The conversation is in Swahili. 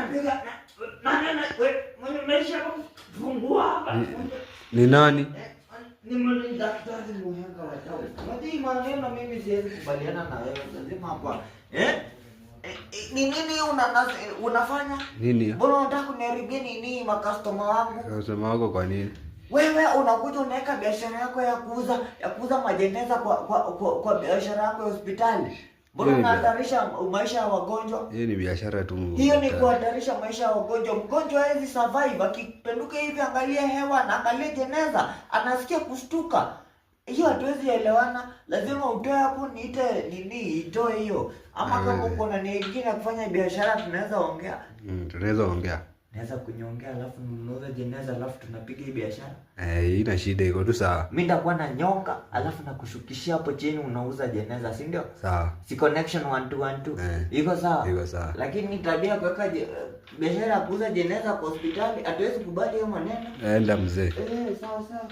napiga na wewe maisha kufungua hapa. Ni nani? Ni mimi daktari muhenga wa tao. Mati maneno mimi siwezi kubaliana na wewe. Lazima hapa. Ni nini unafanya? Nini? Mbona unataka kuniharibia nini customer wangu? Customer wako kwa nini? Wewe unakuja unaweka biashara yako ya kuuza majeneza kwa biashara yako ya hospitali. Mbona unahatarisha maisha ya wagonjwa? Hiyo ni biashara tu. Hiyo ni kuhatarisha maisha ya wagonjwa. Mgonjwa hawezi survive akipenduka hivi, angalia hewa na angalia jeneza, anasikia kushtuka. Hiyo hatuwezi elewana. Lazima utoe hapo niite nini itoe hiyo. Ama kama uko na nyingine kufanya biashara tunaweza ongea. Tunaweza ongea. Naweza kunyongea alafu nunuze jeneza alafu tunapiga hii biashara. Ina shida iko tu sawa. Mimi nitakuwa na nyonga alafu nakushukishia hapo chini unauza jeneza, si ndio? Sawa. Si connection 1 iko sawa? Iko sawa. Lakini tabia kuweka biashara ya kuuza jeneza kwa hospitali hatuwezi kubali hiyo maneno. Enda mzee. Sawa sawa.